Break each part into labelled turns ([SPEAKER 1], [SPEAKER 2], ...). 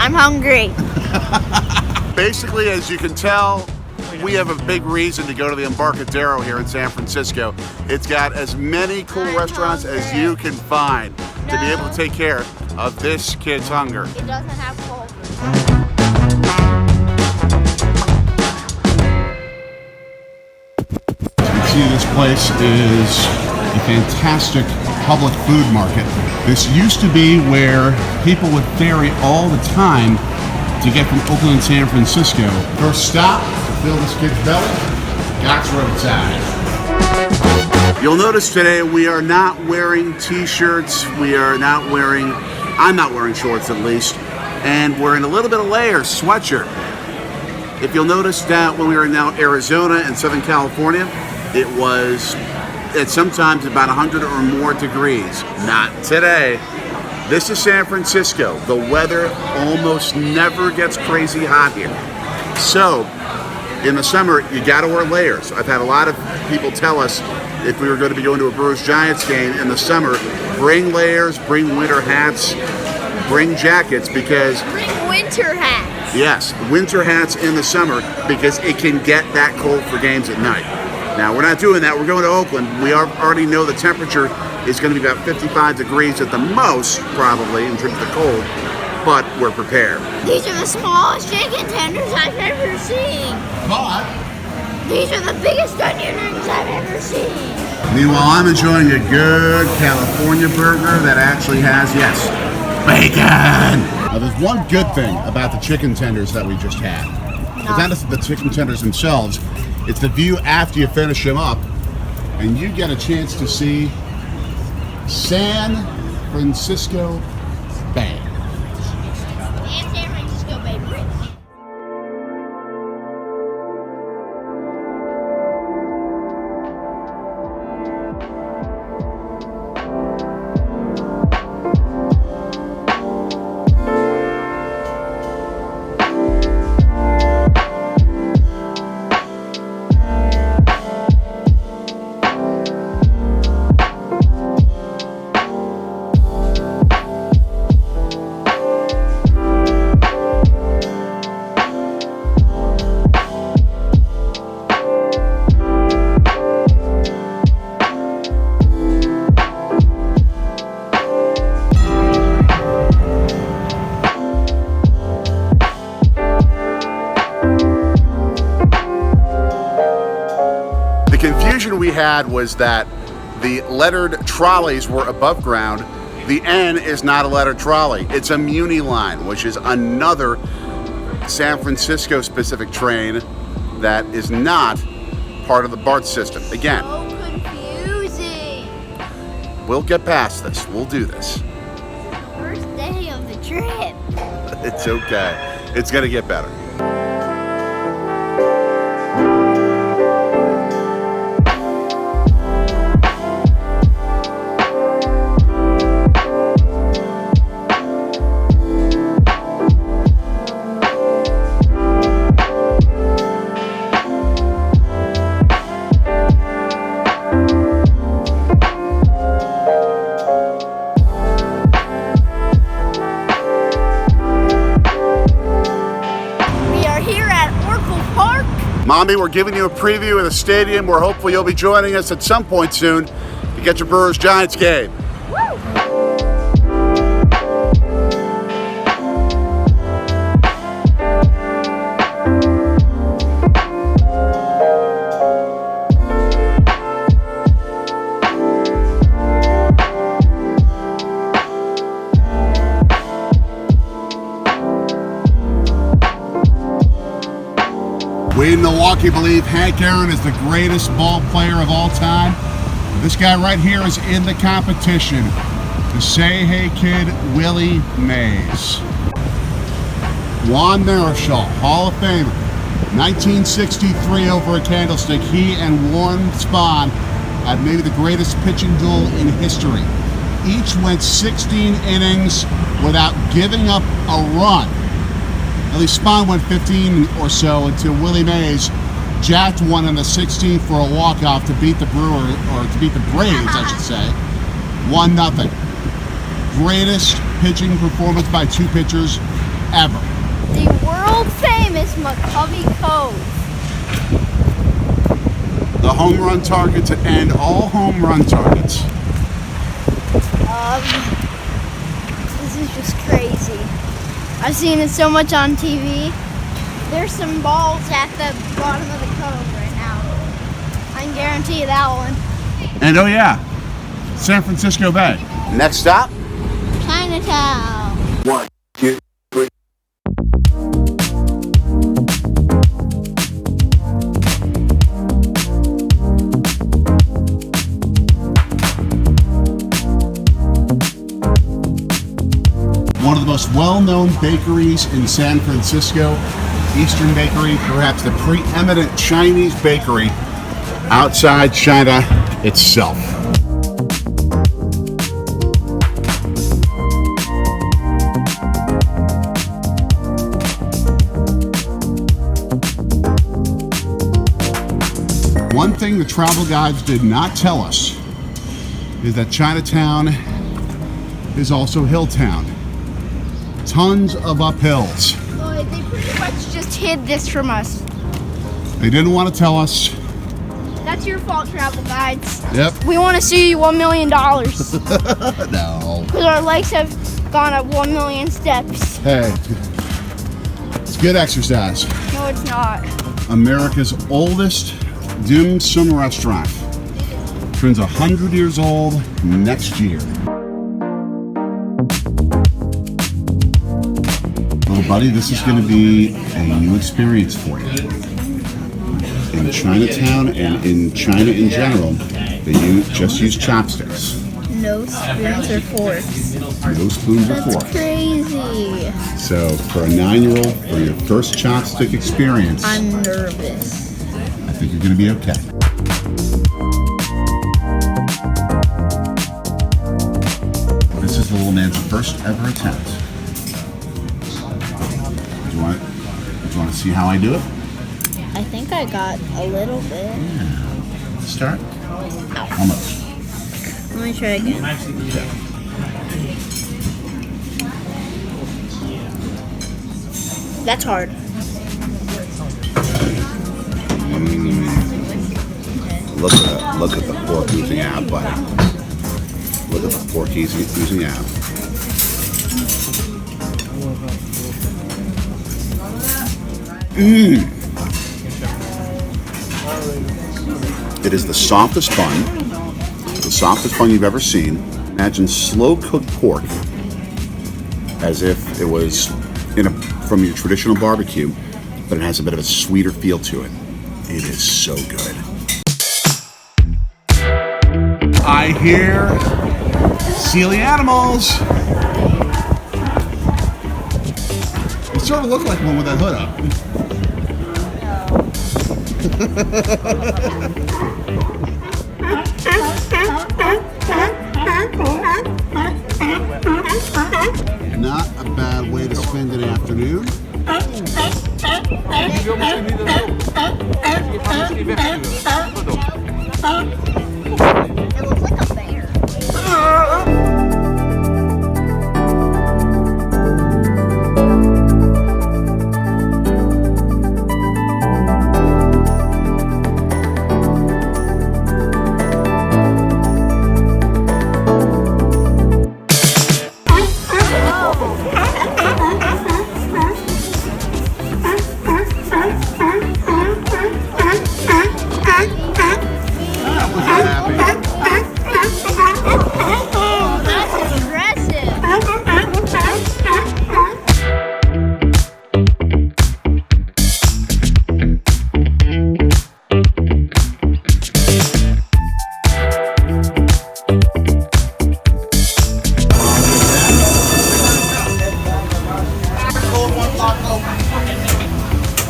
[SPEAKER 1] I'm hungry.
[SPEAKER 2] Basically, as you can tell, we have a big reason to go to the Embarcadero here in San Francisco. It's got as many cool restaurants as you can find to be able to take care of this kid's hunger.
[SPEAKER 1] It doesn't have Cove.
[SPEAKER 2] See, this place is a fantastic public food market. This used to be where people would ferry all the time to get from Oakland and San Francisco. First stop, to fill this kid's belly, Doc's Roadside. You'll notice today we are not wearing t-shirts, I'm not wearing shorts at least, and we're in a little bit of layers, sweatshirt. If you'll notice that when we were in Arizona and Southern California, it was at sometimes about 100 or more degrees. Not today. This is San Francisco. The weather almost never gets crazy hot here. So, in the summer, you gotta wear layers. I've had a lot of people tell us if we were going to be going to a Brewers Giants game in the summer, bring layers, bring winter hats, bring jackets because...
[SPEAKER 1] Bring winter hats.
[SPEAKER 2] Yes, winter hats in the summer because it can get that cold for games at night. Now, we're not doing that. We're going to Oakland. We already know the temperature is going to be about 55 degrees at the most, probably, in terms of the cold, but we're prepared.
[SPEAKER 1] These are the smallest chicken tenders I've ever seen.
[SPEAKER 2] But
[SPEAKER 1] these are the biggest onion rings I've ever seen.
[SPEAKER 2] Meanwhile, I'm enjoying a good California burger that actually has, yes, bacon. Now, there's one good thing about the chicken tenders that we just had. It's not just the chicken tenders themselves. It's the view after you finish them up, and you get a chance to see San Francisco Bay.
[SPEAKER 1] And San Francisco Bay Bridge.
[SPEAKER 2] We had was that the lettered trolleys were above ground. The N is not a lettered trolley. It's a Muni line, which is another San Francisco specific train that is not part of the BART system. Again,
[SPEAKER 1] So confusing.
[SPEAKER 2] we'll get past this. We'll do this.
[SPEAKER 1] First day of the trip.
[SPEAKER 2] It's okay. It's gonna get better. Mommy, we're giving you a preview of the stadium where hopefully you'll be joining us at some point soon to get your Brewers Giants game. We in Milwaukee believe Hank Aaron is the greatest ball player of all time. This guy right here is in the competition. The Say Hey Kid, Willie Mays. Juan Marichal, Hall of Famer. 1963 over a candlestick. He and Warren Spahn had maybe the greatest pitching duel in history. Each went 16 innings without giving up a run. At least Spahn went 15 or so until Willie Mays jacked one in the 16th for a walk-off to beat the Braves, I should say. 1-0. Greatest pitching performance by two pitchers ever.
[SPEAKER 1] The world famous McCovey Cove.
[SPEAKER 2] The home run target to end all home run targets.
[SPEAKER 1] This is just crazy. I've seen it so much on TV. There's some balls at the bottom of the cove right now. I can guarantee you that one.
[SPEAKER 2] And oh yeah, San Francisco Bay. Next stop,
[SPEAKER 1] Chinatown.
[SPEAKER 3] 1, 2, 3.
[SPEAKER 2] One of the most well-known bakeries in San Francisco, Eastern Bakery, perhaps the preeminent Chinese bakery outside China itself. One thing the travel guides did not tell us is that Chinatown is also hill town. Tons of uphills.
[SPEAKER 1] Boy, they pretty much just hid this from us.
[SPEAKER 2] They didn't want to tell us.
[SPEAKER 1] That's your fault, travel guides.
[SPEAKER 2] Yep.
[SPEAKER 1] We want to sue you $1 million.
[SPEAKER 2] No.
[SPEAKER 1] Because our legs have gone up 1 million steps.
[SPEAKER 2] Hey, it's good exercise.
[SPEAKER 1] No, it's not.
[SPEAKER 2] America's oldest dim sum restaurant. Turns 100 years old next year. Well, buddy, this is going to be a new experience for you. In Chinatown and in China in general, they just use chopsticks.
[SPEAKER 1] No spoons or forks.
[SPEAKER 2] No spoons or
[SPEAKER 1] That's
[SPEAKER 2] forks.
[SPEAKER 1] crazy.
[SPEAKER 2] So, for a 9-year-old, for your first chopstick experience,
[SPEAKER 1] I'm nervous.
[SPEAKER 2] I think you're going to be okay. This is the little man's first ever attempt. Do you want to see how I do it?
[SPEAKER 1] I think I got a little bit.
[SPEAKER 2] Yeah. Start. Almost.
[SPEAKER 1] Let me try again. That's hard.
[SPEAKER 2] Look at the pork oozing out, buddy. Look at the pork oozing out. It is the softest bun you've ever seen. Imagine slow-cooked pork as if it was from your traditional barbecue, but it has a bit of a sweeter feel to it. It is so good. I hear sealy animals. You sort of look like one with that hood up. Not a bad way to spend an afternoon.
[SPEAKER 1] It looks like a bear. That's impressive.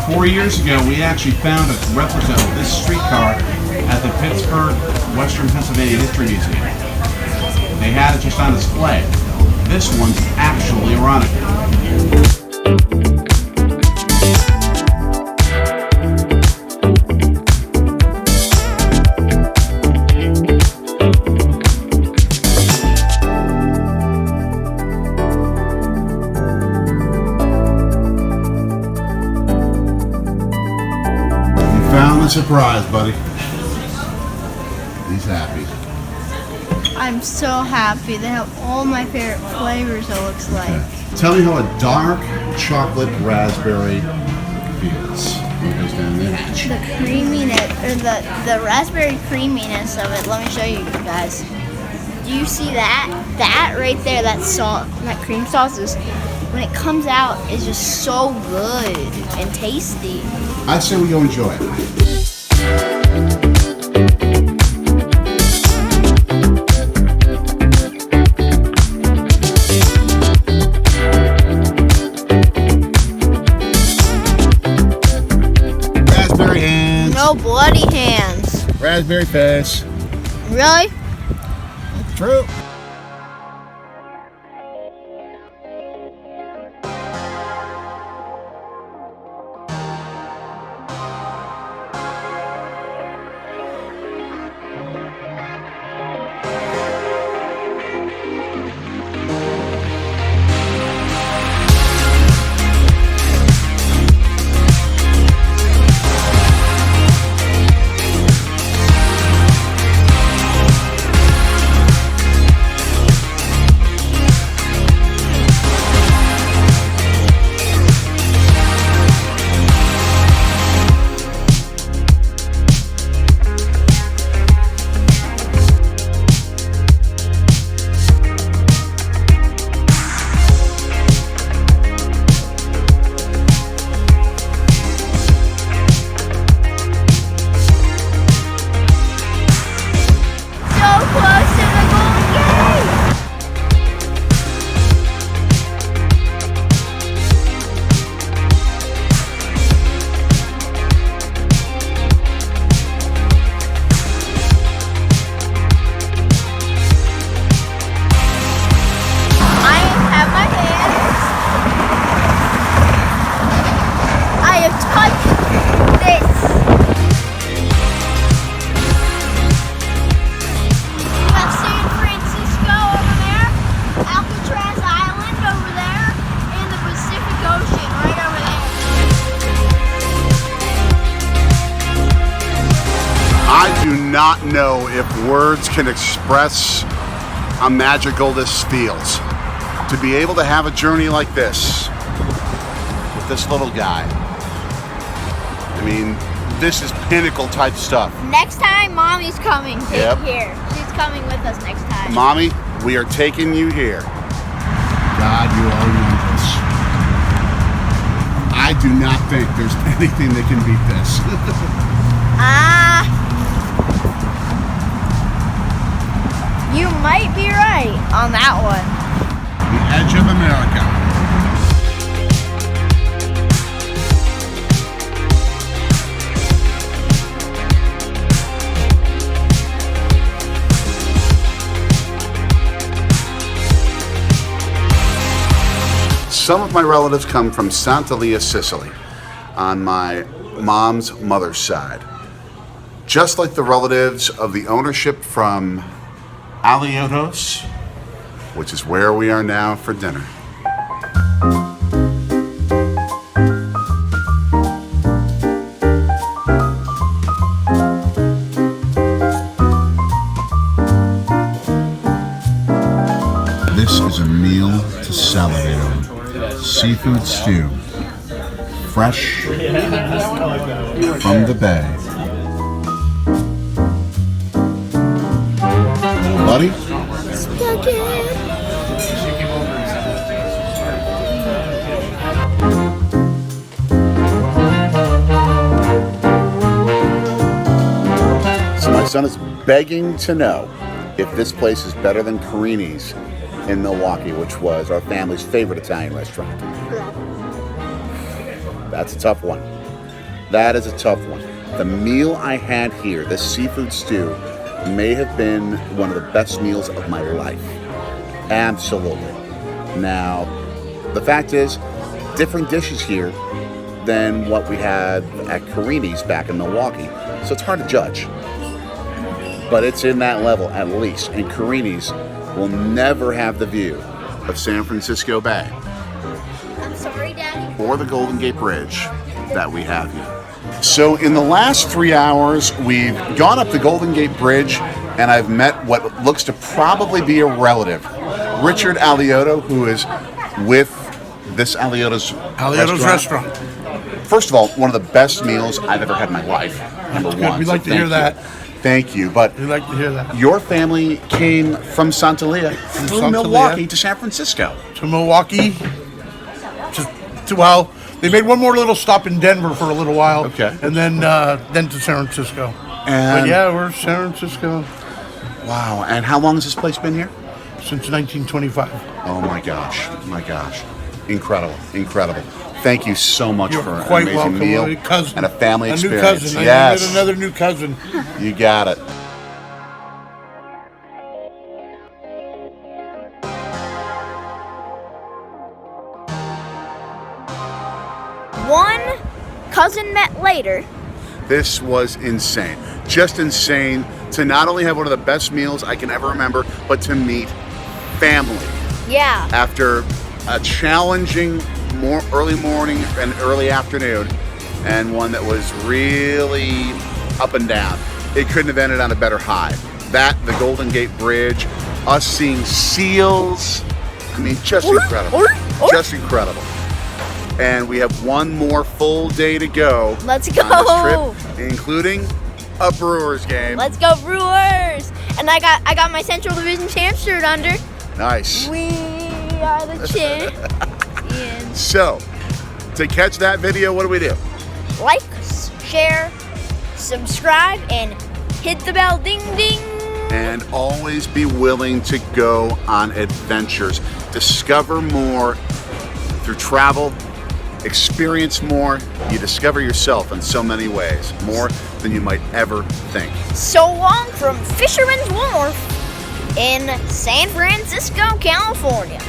[SPEAKER 2] 4 years ago, we actually found a replica of this streetcar at the Pittsburgh Western Pennsylvania History Museum. They had it just on display. This one's actually running. a surprise, buddy. He's happy.
[SPEAKER 1] I'm so happy. They have all my favorite flavors, it looks like.
[SPEAKER 2] Okay. Tell me how a dark chocolate raspberry feels. What goes down the hatch?
[SPEAKER 1] The creaminess, or the raspberry creaminess of it. Let me show you guys. Do you see that? That right there, that salt, that cream sauce is, when it comes out, is just so good and tasty.
[SPEAKER 2] I say we go enjoy it. Raspberry hands.
[SPEAKER 1] No bloody hands.
[SPEAKER 2] Raspberry face.
[SPEAKER 1] Really?
[SPEAKER 2] True. Not know if words can express how magical this feels. To be able to have a journey like this with this little guy. I mean, this is pinnacle type stuff.
[SPEAKER 1] Next time, Mommy's coming
[SPEAKER 2] Yep.
[SPEAKER 1] here. She's coming with us next time.
[SPEAKER 2] Mommy, we are taking you here. God, you are wondrous. I do not think there's anything that can beat this.
[SPEAKER 1] You might be right on that one.
[SPEAKER 2] The edge of America. Some of my relatives come from Sant'Elia, Sicily, on my mom's mother's side. Just like the relatives of the ownership from Alioto's, which is where we are now for dinner. This is a meal to salivate on. Seafood stew, fresh from the bay. Buddy? So my son is begging to know if this place is better than Carini's in Milwaukee, which was our family's favorite Italian restaurant. That's a tough one. That is a tough one. The meal I had here, this seafood stew, may have been one of the best meals of my life. Absolutely. Now, the fact is, different dishes here than what we had at Carini's back in Milwaukee. So it's hard to judge. But it's in that level at least. And Carini's will never have the view of San Francisco Bay.
[SPEAKER 1] I'm sorry, Daddy.
[SPEAKER 2] Or the Golden Gate Bridge that we have here. So in the last 3 hours, we've gone up the Golden Gate Bridge, and I've met what looks to probably be a relative, Richard Alioto, who is with this Alioto's
[SPEAKER 4] restaurant.
[SPEAKER 2] First of all, one of the best meals I've ever had in my life. Number
[SPEAKER 4] Good.
[SPEAKER 2] one.
[SPEAKER 4] We'd like to hear that.
[SPEAKER 2] Thank you. But
[SPEAKER 4] We'd like to hear that.
[SPEAKER 2] your family came from Santelia through
[SPEAKER 4] Santelia.
[SPEAKER 2] Milwaukee to San Francisco.
[SPEAKER 4] To Milwaukee. Well, they made one more little stop in Denver for a little while.
[SPEAKER 2] Okay.
[SPEAKER 4] And then to San Francisco.
[SPEAKER 2] And
[SPEAKER 4] But yeah, we're San Francisco
[SPEAKER 2] wow. And how long has this place been here?
[SPEAKER 4] since 1925.
[SPEAKER 2] Oh my gosh. My gosh. Incredible. Incredible. Thank you so much
[SPEAKER 4] You're
[SPEAKER 2] for an
[SPEAKER 4] quite
[SPEAKER 2] amazing
[SPEAKER 4] welcome.
[SPEAKER 2] meal
[SPEAKER 4] A cousin.
[SPEAKER 2] and a family experience.
[SPEAKER 4] New cousin.
[SPEAKER 2] Yes.
[SPEAKER 4] I met another new cousin.
[SPEAKER 2] You got it.
[SPEAKER 1] One cousin met later.
[SPEAKER 2] This was insane. Just insane to not only have one of the best meals I can ever remember, but to meet family.
[SPEAKER 1] Yeah.
[SPEAKER 2] After a challenging early morning and early afternoon, and one that was really up and down. It couldn't have ended on a better high. That, the Golden Gate Bridge, us seeing seals. I mean, just incredible. Just incredible. And we have one more full day to go.
[SPEAKER 1] Let's go.
[SPEAKER 2] On this trip, including a Brewers game.
[SPEAKER 1] Let's go Brewers! And I got my Central Division champ shirt under.
[SPEAKER 2] Nice.
[SPEAKER 1] We are the champions.
[SPEAKER 2] So, to catch that video, what do we do?
[SPEAKER 1] Like, share, subscribe, and hit the bell. Ding ding.
[SPEAKER 2] And always be willing to go on adventures. Discover more through travel. Experience more. You discover yourself in so many ways, more than you might ever think.
[SPEAKER 1] So long from Fisherman's Wharf in San Francisco, California.